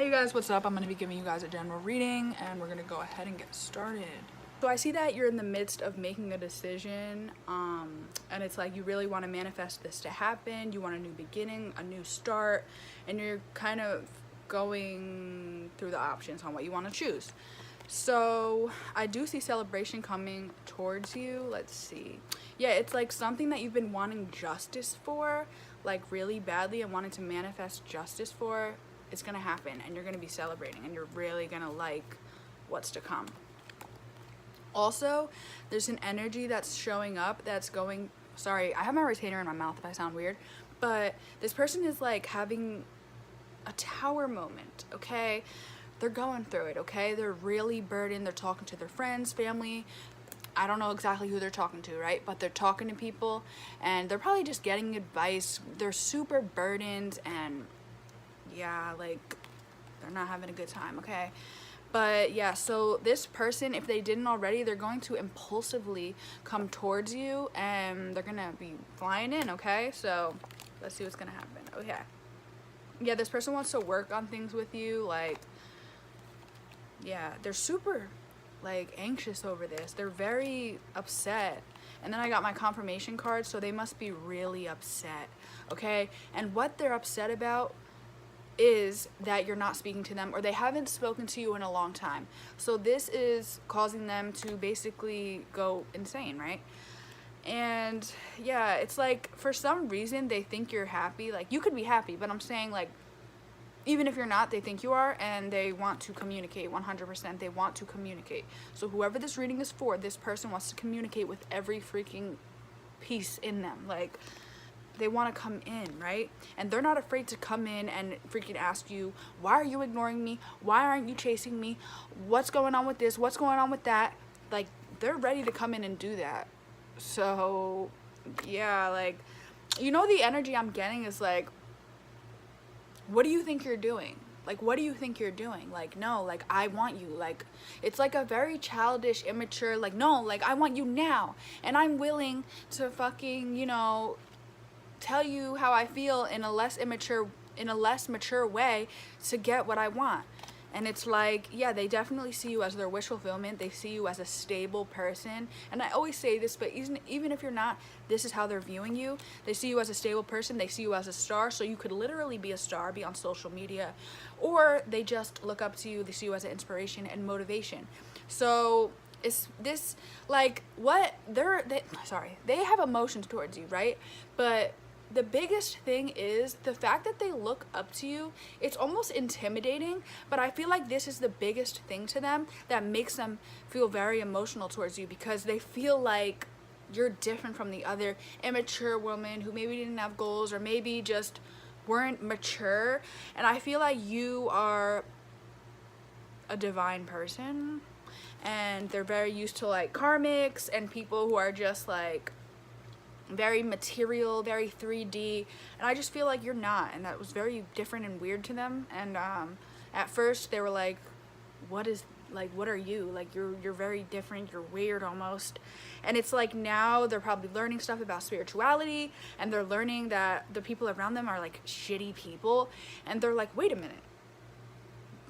Hey guys, what's up? I'm going to be giving you guys a general reading and we're going to go ahead and get started. So I see that you're in the midst of making a decision and it's like you really want to manifest this to happen. You want a new beginning, a new start, and you're kind of going through the options on what you want to choose. So I do see celebration coming towards you. Let's see. Yeah, it's like something that you've been wanting justice for, like really badly, and wanting to manifest justice for. It's gonna happen and you're gonna be celebrating and you're really gonna like what's to come. Also, there's an energy that's showing up that's going, sorry, I have my retainer in my mouth if I sound weird, but this person is like having a tower moment, okay? They're going through it, okay? They're really burdened. They're talking to their friends, family. I don't know exactly who they're talking to, right? But they're talking to people and they're probably just getting advice. They're super burdened and yeah, like they're not having a good time, okay? But yeah, so this person, if they didn't already, they're going to impulsively come towards you and they're gonna be flying in, okay? So let's see what's gonna happen. Okay, yeah, this person wants to work on things with you. Like, yeah, they're super like anxious over this. They're very upset. And then I got my confirmation card, so they must be really upset, okay? And what they're upset about is that you're not speaking to them, or they haven't spoken to you in a long time. So this is causing them to basically go insane, right? And yeah, it's like for some reason they think you're happy. Like, you could be happy, but I'm saying, like, even if you're not, they think you are, and they want to communicate 100%. They want to communicate. So whoever this reading is for, this person wants to communicate with every freaking piece in them. Like, they want to come in, right? And they're not afraid to come in and freaking ask you, why are you ignoring me? Why aren't you chasing me? What's going on with this? What's going on with that? Like, they're ready to come in and do that. So yeah, like, you know, the energy I'm getting is like, what do you think you're doing? Like, what do you think you're doing? Like, no, like, I want you. Like, it's like a very childish, immature, like, no, like, I want you now. And I'm willing to fucking, you know, tell you how I feel in a less mature way to get what I want. And it's like, yeah, they definitely see you as their wish fulfillment. They see you as a stable person. And I always say this, but even if you're not, this is how they're viewing you. They see you as a stable person. They see you as a star. So you could literally be a star, be on social media, or they just look up to you. They see you as an inspiration and motivation. So is this like what they have emotions towards you, right? But the biggest thing is the fact that they look up to you. It's almost intimidating, but I feel like this is the biggest thing to them that makes them feel very emotional towards you, because they feel like you're different from the other immature women who maybe didn't have goals or maybe just weren't mature. And I feel like you are a divine person, and they're very used to like karmics and people who are just like very material, very 3D, and I just feel like you're not, and that was very different and weird to them. And at first they were like, what are you, like, you're very different, you're weird almost. And it's like now they're probably learning stuff about spirituality, and they're learning that the people around them are like shitty people, and they're like, wait a minute,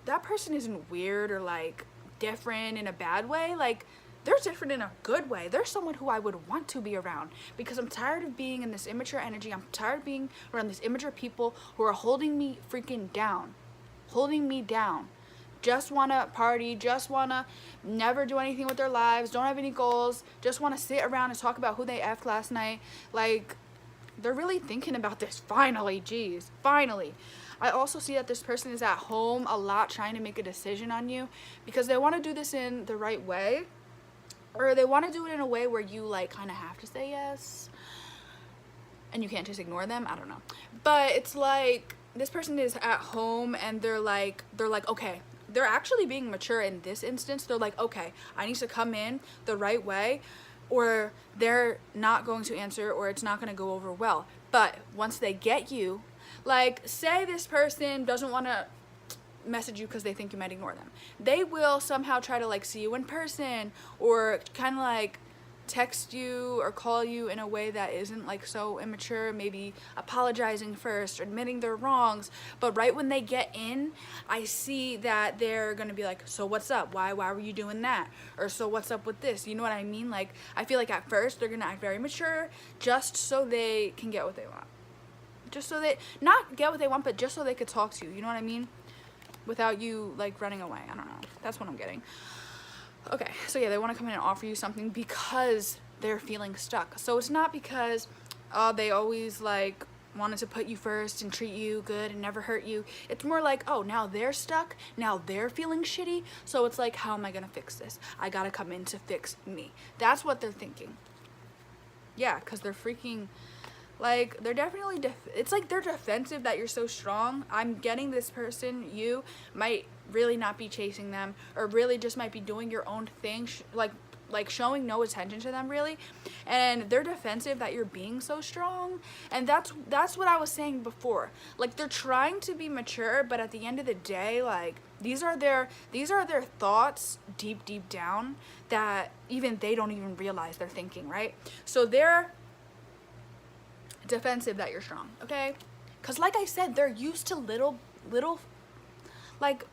that person isn't weird or like different in a bad way. Like, they're different in a good way. They're someone who I would want to be around, because I'm tired of being in this immature energy. I'm tired of being around these immature people who are holding me freaking down, holding me down. Just want to party, just want to never do anything with their lives, don't have any goals, just want to sit around and talk about who they effed last night. Like, they're really thinking about this. Finally, geez, finally. I also see that this person is at home a lot trying to make a decision on you, because they want to do this in the right way. Or they want to do it in a way where you like kind of have to say yes and you can't just ignore them. I don't know. But it's like this person is at home and they're like, okay, they're actually being mature in this instance. They're like, okay, I need to come in the right way, or they're not going to answer, or it's not going to go over well. But once they get you, like, say this person doesn't want to message you because they think you might ignore them, they will somehow try to like see you in person, or kind of like text you or call you in a way that isn't like so immature, maybe apologizing first or admitting their wrongs, but right when they get in, I see that they're gonna be like, so what's up, why were you doing that, or so what's up with this, you know what I mean? Like, I feel like at first they're gonna act very mature just so they can get what they want, just so they not get what they want, but just so they could talk to you, you know what I mean, without you like running away. I don't know, that's what I'm getting. Okay, so yeah, they want to come in and offer you something because they're feeling stuck. So it's not because they always like wanted to put you first and treat you good and never hurt you. It's more like, oh, now they're stuck, now they're feeling shitty, so it's like, how am I gonna fix this? I gotta come in to fix me. That's what they're thinking. Yeah, because they're freaking, like, they're definitely it's like they're defensive that you're so strong. I'm getting this person, you might really not be chasing them, or really just might be doing your own thing, like showing no attention to them really, and they're defensive that you're being so strong. And that's what I was saying before, like they're trying to be mature, but at the end of the day, like these are their thoughts deep down that even they don't even realize they're thinking, right? So they're defensive that you're strong, okay? Because like I said, they're used to little like,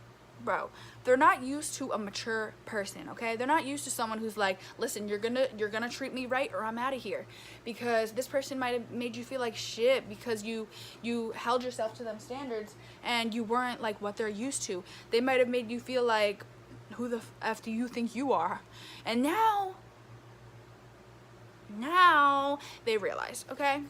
bro, they're not used to a mature person, okay? They're not used to someone who's like, listen, you're gonna treat me right or I'm out of here. Because this person might have made you feel like shit because you held yourself to them standards and you weren't like what they're used to. They might have made you feel like, who the F do you think you are? And now they realize, okay?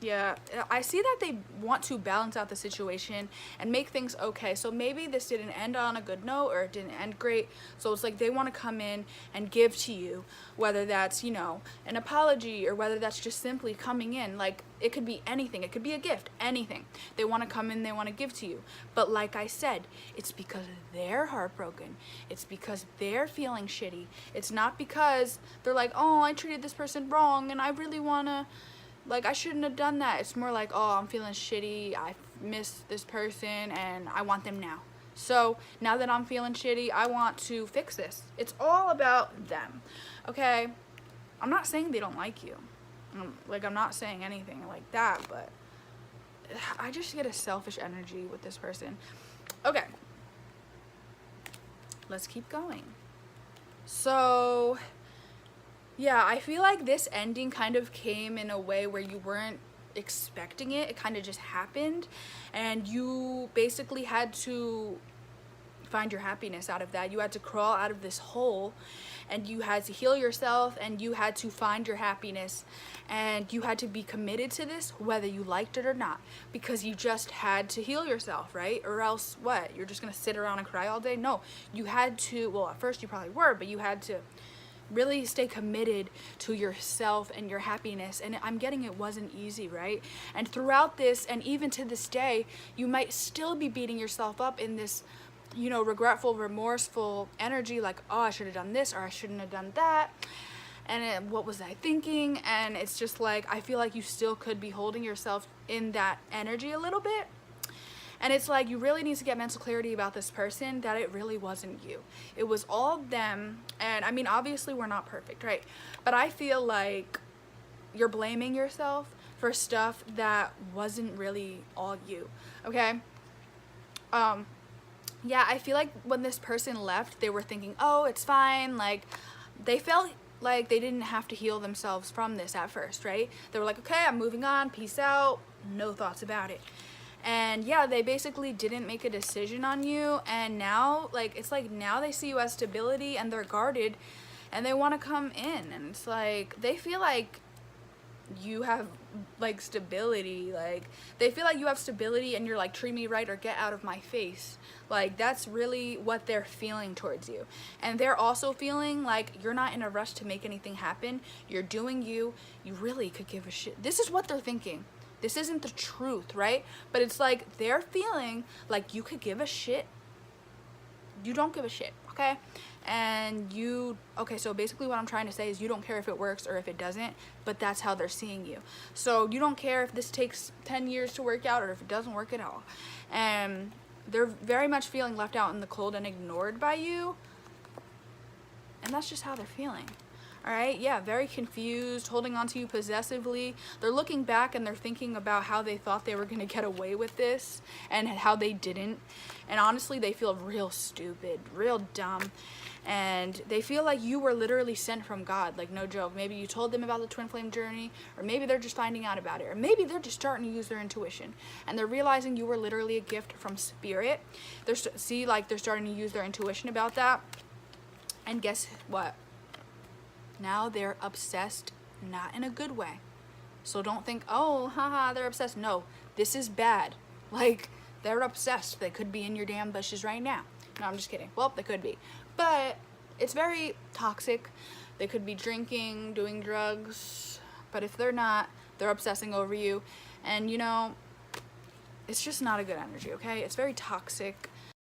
Yeah, I see that they want to balance out the situation and make things okay. So maybe this didn't end on a good note, or it didn't end great. So it's like they want to come in and give to you, whether that's, you know, an apology, or whether that's just simply coming in. Like, it could be anything. It could be a gift, anything. They want to come in, they want to give to you. But like I said, it's because they're heartbroken. It's because they're feeling shitty. It's not because they're like, oh, I treated this person wrong and I really want to, like, I shouldn't have done that. It's more like, oh, I'm feeling shitty, I miss this person and I want them now. So now that I'm feeling shitty, I want to fix this. It's all about them, okay? I'm not saying they don't like you. Like, I'm not saying anything like that, but I just get a selfish energy with this person. Okay, let's keep going. So yeah, I feel like this ending kind of came in a way where you weren't expecting it. It kind of just happened, and you basically had to find your happiness out of that. You had to crawl out of this hole, and you had to heal yourself, and you had to find your happiness, and you had to be committed to this whether you liked it or not, because you just had to heal yourself, right? Or else what? You're just gonna sit around and cry all day? No, you had to, well, at first you probably were, but you had to really stay committed to yourself and your happiness. And I'm getting it wasn't easy, right? And throughout this, and even to this day, you might still be beating yourself up in this, you know, regretful, remorseful energy, like, oh, I should have done this, or I shouldn't have done that, and what was I thinking? And it's just like, I feel like you still could be holding yourself in that energy a little bit. And it's like, you really need to get mental clarity about this person, that it really wasn't you. It was all them. And I mean, obviously we're not perfect, right? But I feel like you're blaming yourself for stuff that wasn't really all you, okay? Yeah, I feel like when this person left, they were thinking, oh, it's fine. Like, they felt like they didn't have to heal themselves from this at first, right? They were like, okay, I'm moving on, peace out, no thoughts about it. And yeah, they basically didn't make a decision on you, and now, like, it's like now they see you as stability and they're guarded and they want to come in, and it's like they feel like you have like stability, like they feel like you have stability and you're like, treat me right or get out of my face. Like, that's really what they're feeling towards you. And they're also feeling like you're not in a rush to make anything happen. You're doing you really could give a shit. This is what they're thinking. This isn't the truth, right? But it's like they're feeling like you could give a shit. You don't give a shit, okay? And okay, so basically what I'm trying to say is you don't care if it works or if it doesn't, but that's how they're seeing you. So you don't care if this takes 10 years to work out or if it doesn't work at all. And they're very much feeling left out in the cold and ignored by you. And And that's just how they're feeling. All right, yeah, very confused, holding on to you possessively. They're looking back and they're thinking about how they thought they were going to get away with this and how they didn't. And honestly, they feel real stupid, real dumb. And they feel like you were literally sent from God, like no joke. Maybe you told them about the twin flame journey, or maybe they're just finding out about it, or maybe they're just starting to use their intuition and they're realizing you were literally a gift from spirit. They're starting to use their intuition about that. And guess what? Now they're obsessed, not in a good way. So don't think, oh, haha, they're obsessed. No, this is bad. Like, they're obsessed. They could be in your damn bushes right now. No, I'm just kidding. Well, they could be. But it's very toxic. They could be drinking, doing drugs. But if they're not, they're obsessing over you. And, you know, it's just not a good energy, okay? It's very toxic.